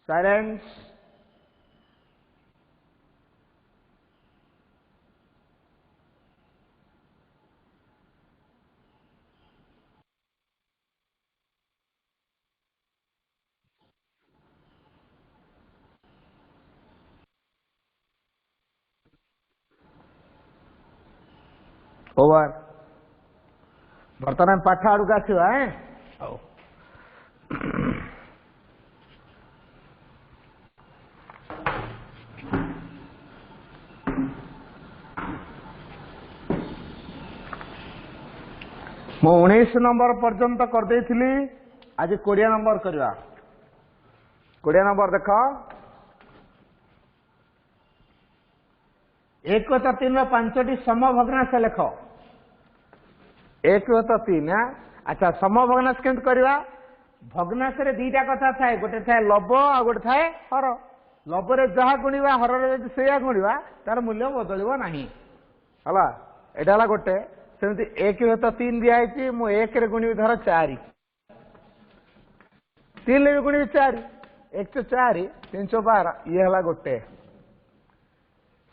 Silence. Over. बर्तमान पाठ आड़ को आसवा मु 19 नंबर पर्यंत करदे आज 20 नंबर करवा। 20 नंबर देख 1/3 समभग्नांश लेख। 1/3 अच्छा समभग्नांश केमती करवा भग्नांश रे दीटा कथा थाए गोटे थाए लब आ गोटे थाए हर। लबरे जहाँ गुणवा हर से गुणवा तार मूल्य बदल ना है एटा गोटे सेमती 1/3 दिखाई मु 1 रे गुणवी धर 4 3 रे गुणवी 4 1 तो 4 312 ये है गोटे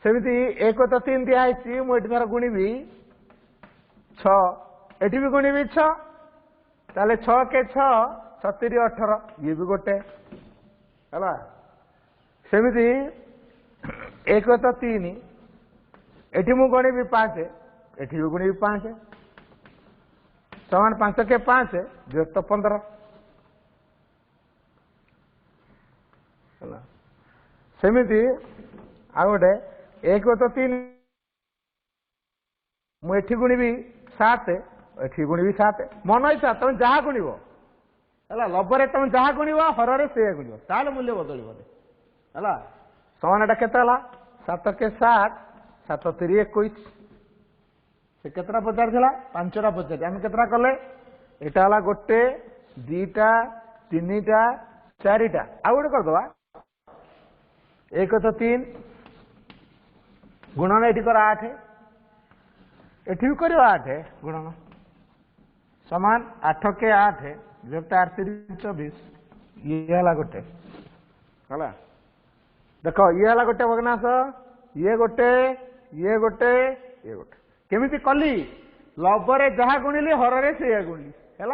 सेमती 1/3 दिखाई मुझे धर गुणवी 6 एटी भी गुणवी 6 ताले 6 के 6 70 18 ये भी गोटे है सेमती 1/3 एटी मु गुणवी 5 एटी भी गुणवी 5 समान 5 के 5 विभक्त 15 सेमती आ गोटे 1/3 मुझे गुणवी 7 एटी गुणवी 7 मन इच्छा तुम जहाँ गुणव है लबरे तुम जहाँ गुणव हर से गुणव ताल मूल्य बदल है समान एटा केते 7 के 7 7 3 21 से केतरा पचार थिला 5टा पचार आम केतरा कले एटा हला गोटे 2टा 3टा 4टा आ गोटे करदवा 1/3 गुणन एटी कर 8 एटी भी कर 8 गुणन समान 8 के 8 विभक्त 8 24 ये हला गोटे हला देख ये हला गोटे भग्नांश ये गोटे ये गोटे ये गोटे केमिति कली लबरे जहाँ गुणिली हर से गुणिली है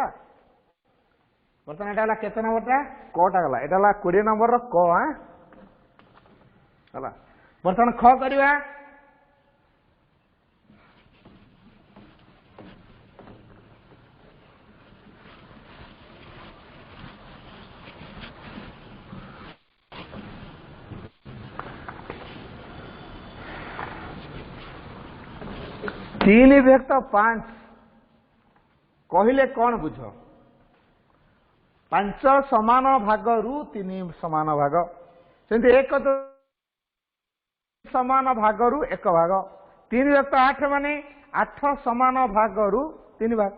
बर्तमान एटा केते नंबरटा कटा गला एटा 20 नंबर क है बर्तमान ख करवा तीन विभक्त 5 कहले कौन बुझ 5 समान भाग रु 3 समान भाग सेमती 1 समान भाग रु 1 भाग 3 विभक्त 8 माने 8 समान भाग रु 3 भाग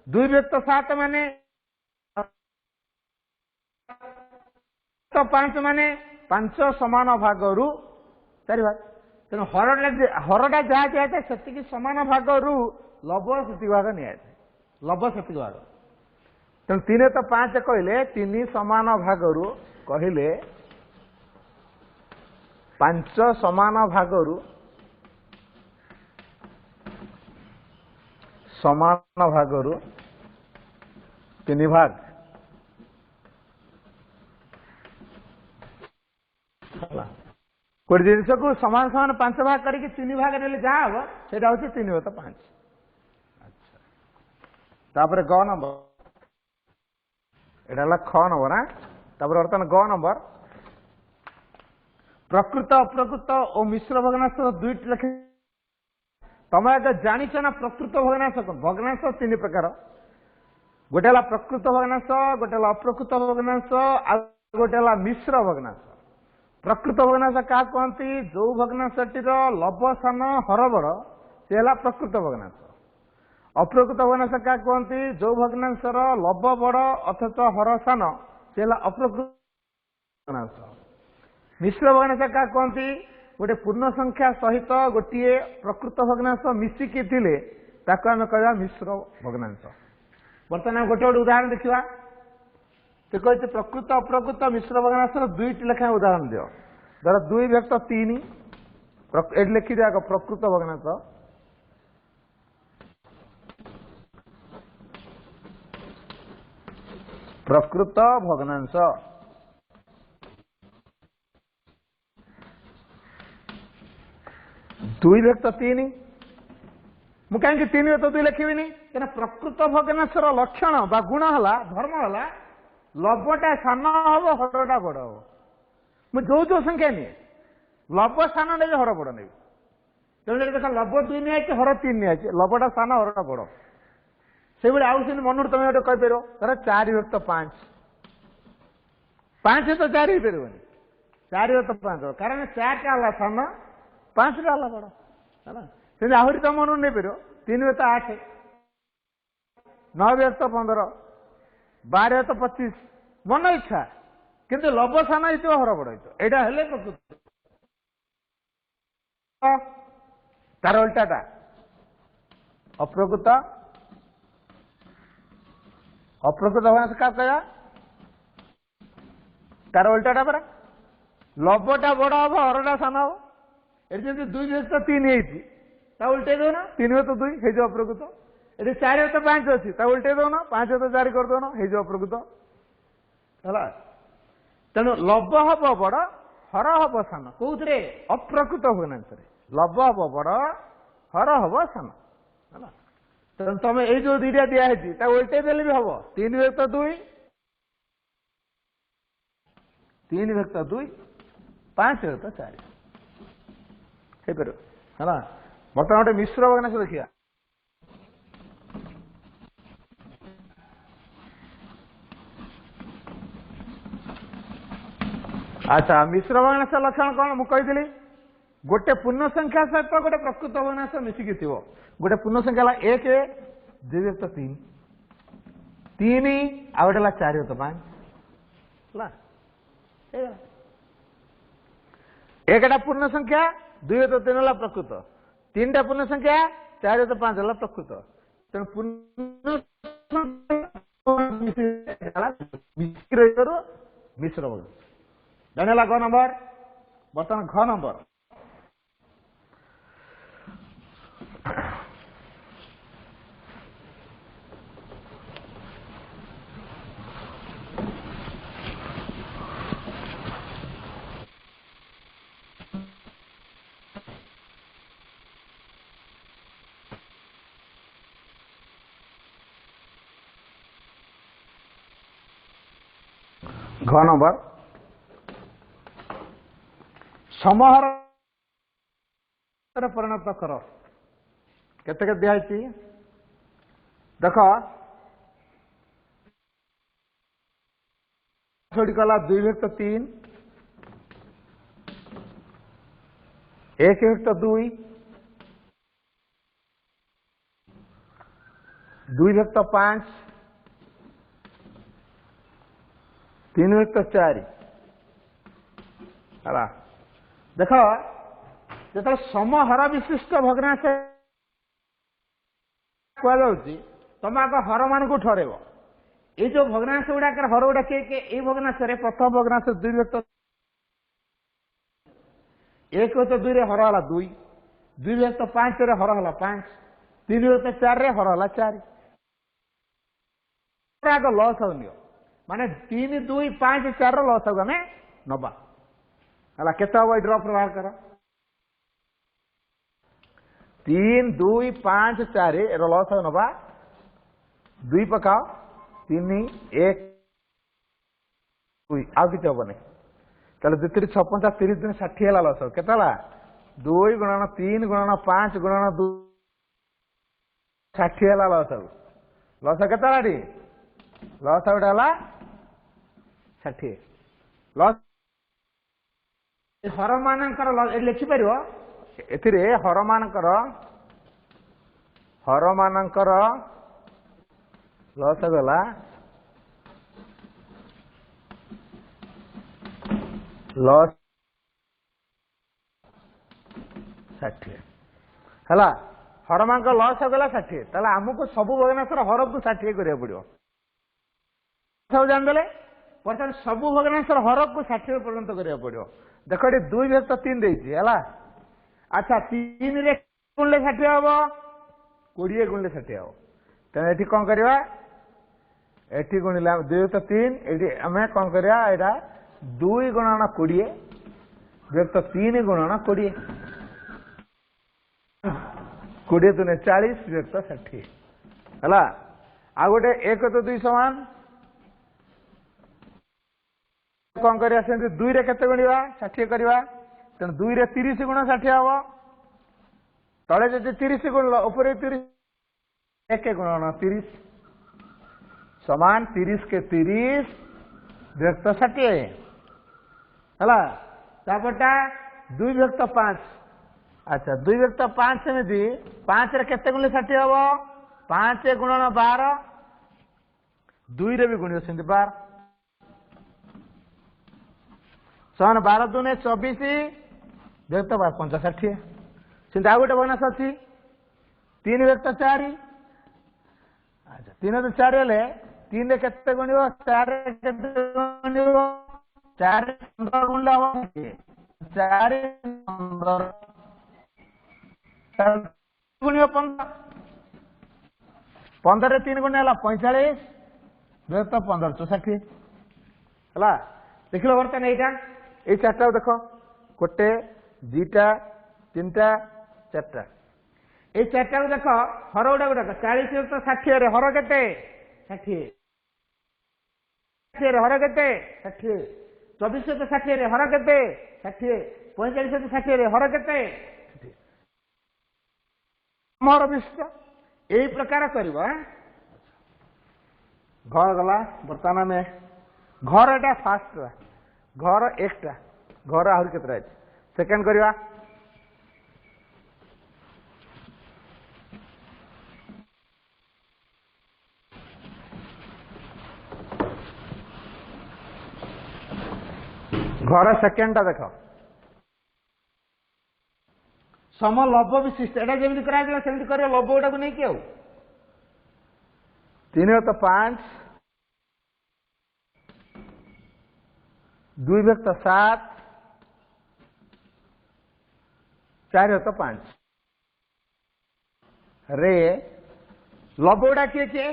2 विभक्त 7 माने 5 माने 5 समान भाग रु 4 भाग तेणु हरटा जहाँ दिखाई से समान भाग रु लब से भाग नि लब से भाग तेणु 3 तो 5 कहले 3 समान भाग रु कहले 5 समान भाग रु समान भाग रु 3 भाग कोई जिनस को समान समान 5 भाग करके 3 भाग ने जहाँ हम से 3/5 अच्छा तापर ग नंबर एटा ख नंबर तापर बर्तमान ग नंबर प्रकृत अप्रकृत और मिश्र भग्नांश 2 लिखे तुम आगे जानिच ना प्रकृत भग्नांश कौन भग्नांश 3 प्रकार गोटे प्रकृत भग्नांश गोटे अप्रकृत भग्नांश आ गोटे मिश्र भग्नांश प्रकृत भग्नांश क्या कहती जो भग्नांशटीर लब सान हर बड़ सी है प्रकृत भग्नांश अप्रकृत भग्नांश क्या कहती जो भग्नांशर लब बड़ अथच हर सान सी है अप्रकृत भग्नांश मिश्र भग्नांश क्या कहती गोटे पूर्ण संख्या सहित गोटे प्रकृत भग्नांश मिसिकी थिले ताको आमे कहबा मिश्र भग्नांश बर्तमान गोटे गोटे उदाहरण देखा तो कहते प्रकृत अप्रकृत मिश्र भग्नांशर दुईट लेखाएं उदाहरण दियो। धर 2 व्यक्त 3 ये लिखी दिया प्रकृत भग्नांश प्रकृत भग्नांश 2 व्यक्त 3 मु कहीं 3 व्यक्त 2 लिखी क्या प्रकृत भग्नांशर लक्षण बा गुण है धर्म है लबटा सान हम हरटा बड़ हम मुझे जो जो संख्या निए लब सान ने हर बड़ नहीं तेणु देख लब 2 निया हर 3 निया लबटा सान हरटा बड़ से भाई आउ मन तुम गोटे कहीपर धर 4 व्यक्त 5 5 तो 4 हो पार 4 व्यक्त 5 कारण 4 टा है सान 5 टा है बड़ है आहरी तुम मन नहीं पार 3 व्यक्त 8 9 व्यक्त 15 12 व्यक्त 25 मन इच्छा किंतु लब सान हो हर बड़ यहाँ हेले प्रकृत तार उल्टाटा अप्रकृत अप्रकृत भग्नांश क्या कह तार उल्टाटा परा लबटा बड़ हम हरटा सान हम ये 2 व्यक्त 3 है उल्टे दौन 3 व्यक्त 2 हो अप्रकृत ये 4 व्यक्त 5 अच्छी उल्टे दौन 5 व्यक्त 4 कर दौन हो अप्रकृत है तेणु लब हम बड़ हर हम सान कौन अप्रकृत भग्नांश लब हम बड़ हर हम सान है तेणु तुम ये जो 2टा दिखाई उल्टे देले भी हम 3 व्यक्त 2 3 व्यक्त 2 5 व्यक्त 4 है बर्तमान गोटे मिश्र भग्नांश देखिए अच्छा मिश्र भग्नांश लक्षण कौन मुझे गोटे पूर्ण संख्या सहित गोटे प्रकृत भग्नांश मिसिकी थी गोटे पूर्ण संख्या 1 2 व्यक्त 3 3 आ गए 4 व्यक्त 5 एकटा पूर्ण संख्या 2 व्यक्त 3 है प्रकृत 3टा पूर्ण संख्या 4 व्यक्त 5 है प्रकृत तेणु पूर्ण मिश्र भग्नांश धन्यवाद घ नंबर बर्तमान घ नंबर घ नंबर समहर परिणत कर केते दिखाई देख छोड़ी कला 2 व्यक्त 3 1 व्यक्त 2 2 व्यक्त 5 3 व्यक्त 4 है देख जो समहर विशिष्ट भग्नांश कहुच्छी तुम आग हर मान को ठरब ये जो भग्नांश गुड़ाक हर गुड़ा किए ये भग्नांश प्रथम भग्नांश 2 व्यक्त 1 व्यक्त 2 हर है 2 2 व्यक्त 5 हर है 5 3 व्यक्त 4 हर है 4 आग लस हो माने 3 2 5 4 लस हो आम नवा है केत हम ड्रप बाहर कर 3 2 5 4 लस हो नवा 2 पकाओ 3 1 2 आउ कि हम नहीं चलो 2 3 6 5 30 दिन 60 है लस के 2 गुणन 3 गुणन 5 गुणन 2 60 है लस के लस गोटे है 60 लस हर मानकर लिखिपर ए हर मानकर लस गला लस 60 है हर मान लस गला 60 ताले आमको सब भग्नांशर हर को 60 करा पड़ो सब जानदे बर्तमान सबु भग्नांश हर को 60 पर्यंत करा पड़ो देख ये 2 व्यक्त 3 देती है अच्छा 3 रे गुणले 60 हम 20 गुणले 60 हम तेना ये कौन करवा एटी गुणिले 2 व्यक्त 3 ये आम कौन करवा यहाँ 2 गुणन 20 व्यक्त 3 गुणन 20 20 दुने 40 व्यक्त 60 है आ गोटे 1 तो 2 समान कौन करवा 2 रे केते गुणिवा 60 करवा तेणु 2 रे 30 गुण 60 हम तले जब 30 गुणल ऊपर 30 1 गुणन 30 समान 30 के 30 व्यक्त 60 है तापरटा 2 व्यक्त 5 अच्छा 2 व्यक्त 5 सेमती 5 रे केते गुणले 60 हम 5 गुणन 12 2 रे भी गुणियो सेमती 12 सन 12 दुने 24 व्यक्त 5 60 से आ गोटे भग्नांश अच्छी 3 व्यक्त 4 अच्छा 3 तो 4 हेले 3 रे केते गुणियो 4 रे केते गुणियो 4 15 गुणले हम 4 15 गुणियो 15 15 रे 3 गुणे 45 व्यक्त 15 64 है देख लो बर्तमान यहाँ ये 4टा देख गोटे 2टा 3टा 4टा ये 4टा देख हर गुड़ा गुड़ाक 40 व्यक्त 60 हर के 60 हर के 60 24 व्यक्त 60 हर के 60 45 व्यक्त 60 हर के मोर विशिष्ट यही प्रकार कर घर गला बर्तमान में घर एटा फास्ट घर 1टा घर आहरी केतरा सेकेंड करवा घर सेकेंडटा देख सम लभ विशिष्ट एटा जमी करा सेमती कर लभ गुटा को नहीं आउ 3 व्यक्त 5 2 व्यक्त 7 4 व्यक्त 5 रे लभ गुड़ा किए किए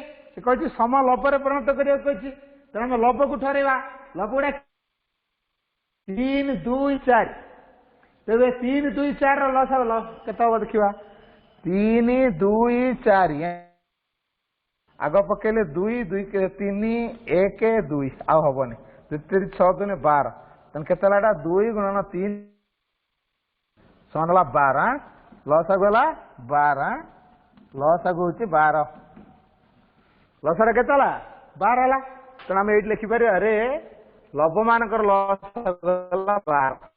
कही सम लभरे परिणत करा तेना लभ को ठहरेवा लभ गुड़ा 3 2 4 तेरे 3 2 4 लस केत देखा 3 2 4 आग पकेले 2 2 3 1 2 आउ हबनी 2 6 2 12 तेन के 2 गुणन 3 समान 12 लस गला 12 लस आग हूँ 12 लसर के 12 है तेना आम ये लिखिपर अरे लभ मान लस गला 12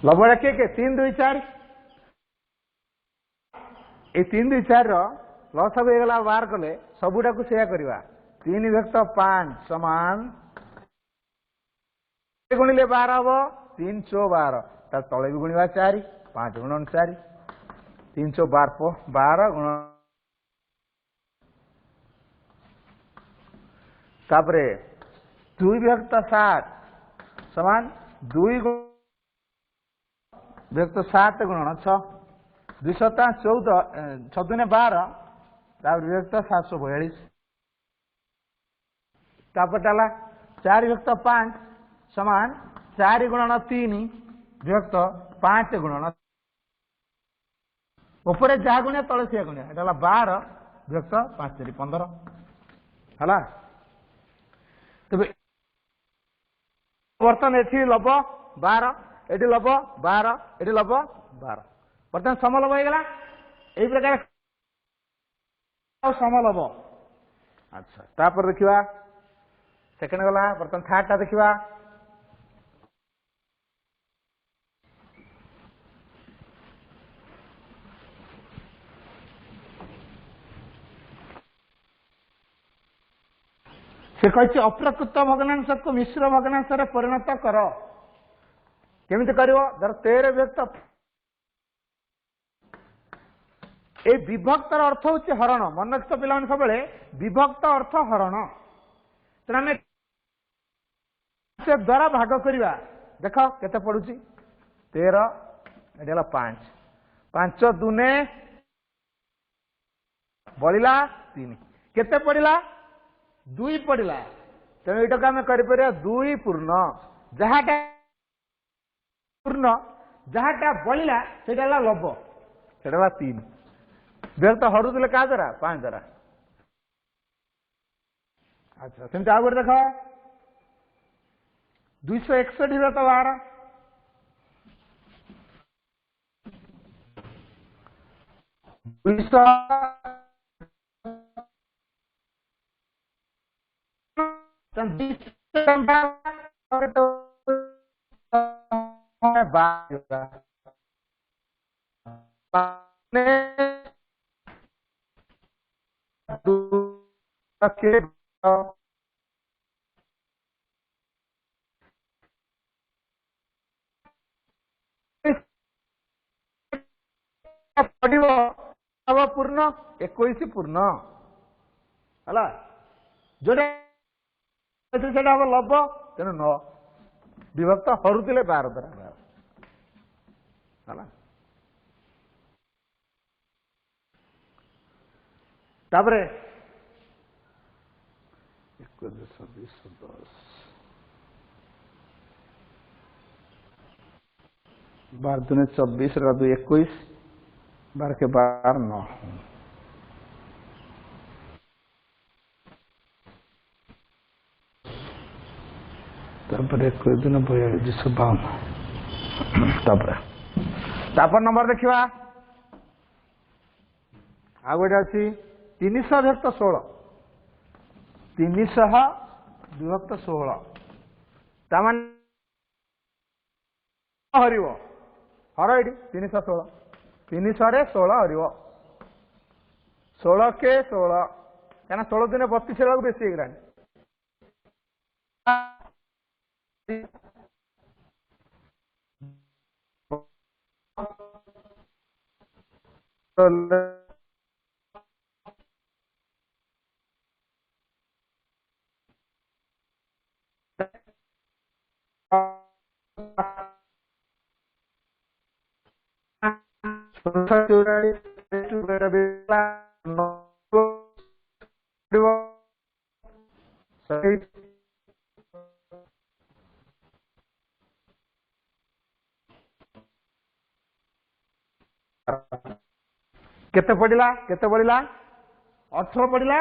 लभटा किए 3 2 4 ये 3 2 4 लस होगा बाहर कले सबुटा को सेया करवा 3 व्यक्त 5 समान गुणिले 12 हम 3 6 12 तार तले भी गुणवा 4 5 गुणन 4 3 6 12 गुण तापरे 2 व्यक्त 7 समान 2 व्यक्त 7 गुणन 6 2 7 14 6 2 12 तापर व्यक्त 742 तापर 4 व्यक्त 5 समान 4 गुणन 3 व्यक्त 5 गुणन ऊपर जहाँ गुणिया तले से गुणिया এটা 12 व्यक्त 5 4 15 है तेज बर्तमान ये लभ 12 ये लभ 12 ये लभ 12 बर्तमान समलभ होगा यही प्रकार समलभ अच्छा तापर देखा सेकेंड गला बर्तमान थर्डटा देखा से कही अप्रकृत भग्नांश को मिश्र भग्नांश परिणत कर केमिति करिवो धर 13 विभक्त ए विभक्तर अर्थ हूँ हरण मन रख पिला सब विभक्त अर्थ हरण तेना से द्वारा भाग करवा देख केते पड़ुची 13 एटा 5 5 दुने बढ़ला 3 केते पड़ला 2 पड़ला तेणु यहाँ आम कर 2 पूर्ण जहाटा पूर्ण जहाटा बढ़ला से लभ से 3 विभक्त हरुले क्या द्वारा 5 द्वारा अच्छा सेमती आगे देख 261 विभक्त 12 पूर्ण 21 पूर्ण है जोटा हम लभ तेणु 9 विभक्त हरुले 12 द्वारा तापरे 21 20 10 12 दुने 24 2 21 12 के 12 9 तापर 21 दिन 4252 तापर नंबर देखा आ गए अच्छी 300 विभक्त 16 300 विभक्त 16 तामान हर हर ये 316 300 रे 16 हर 16 के 16 क्या 16 दिन 32 बेला बेसी हो केते पड़िला 18 पड़िला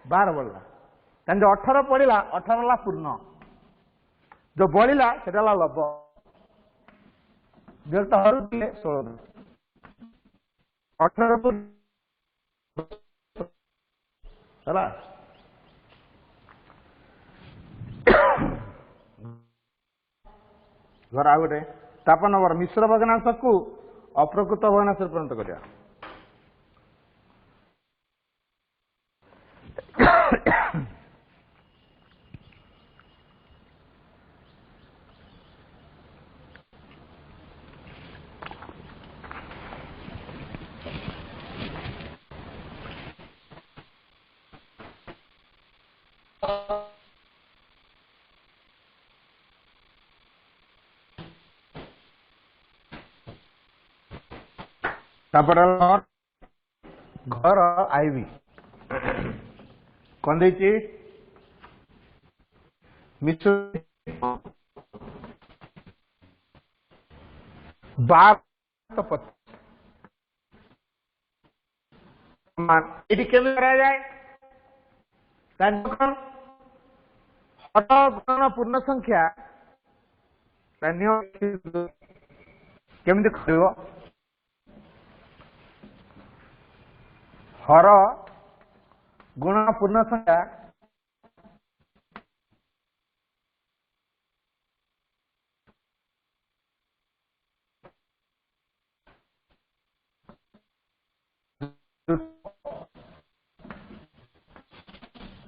12 बढ़ला कारण जो 18 पड़िला 18 ला पूर्ण जो बढ़िला सेटा ला लभ विभक्त हर 16 18 है घर आ गए ताप नंबर मिश्र भग्नांश को अप्रकृत भग्नांश परिणत करिया घर आईवी कौन देची मिश्र 12 ये केमी करा जाए गण पूर्ण संख्या केमी कर हर गुण पूर्ण संख्या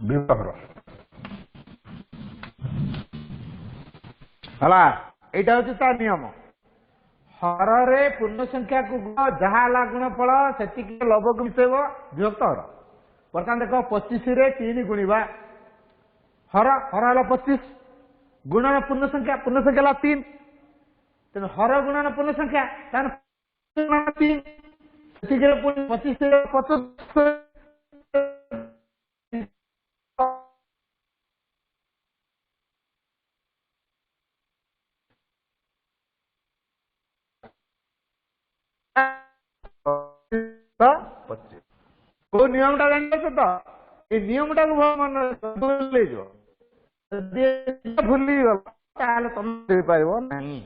विभाग हला एटा होची ता नियम हर रे पूर्ण संख्या को जहा गुणफल से लव को मिसेब विभक्त हर बर्तमान देख 25 रे 3 गुणिबा हर हर है 25 गुणन पूर्ण संख्या 3 तेणु हर गुणन पूर्ण संख्या 3 25 रे 50 25 को नियम टा जान तो ये नियम टा को मन भूल जो भूली गल ताले तुम दे पाइबो नहीं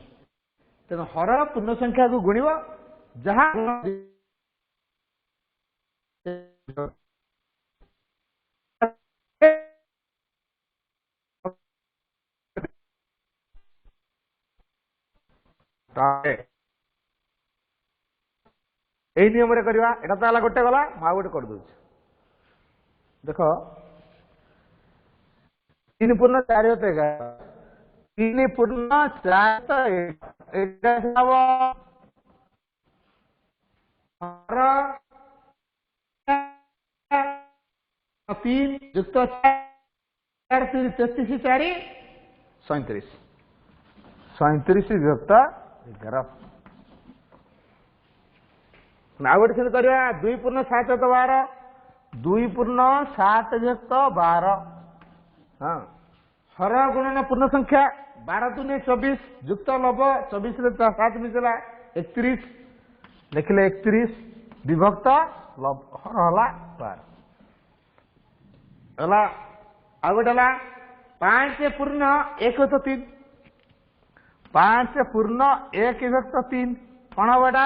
तेणु हर पूर्ण संख्या को गुणिब जहा यही नियम रे करवा एटा तो गोटे गला माँ गोटे कर दूच देख 3 पूर्ण 4 होते 3 पूर्ण 4 तो तीन युक्त 4 33 4 37 37 विभक्त 11 ना गोटे से करवा 2 पूर्ण 7 तो 12 2 पूर्ण 7 विभक्त 12 हाँ हर गुणन पूर्ण संख्या 12 2 24 युक्त लव 24 रे 7 मिसला 31 लिखले 31 विभक्त लव हर हला 12 हला आ गोटे 5 पूर्ण 1 तो 3 5 पूर्ण 1 विभक्त 3 कौन हमारा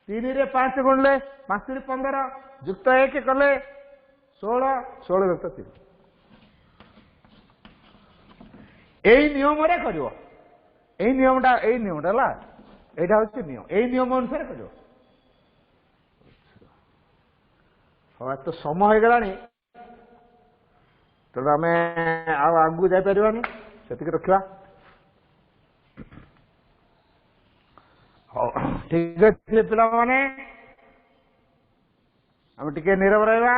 3 रे 5 गुणले 5 रे 15 युक्त 1 कले 16 16 विभक्त 3 यही नियम रे करिवो यही नियमटा ला एटा होछि नियम यही नियम अनुसार करिवो हो तो समय हो गलानी तो आम आगू जाई परिबानी सेतिक रखिबा हो ठीक है पिला माने हम टिके नीरव रहबा।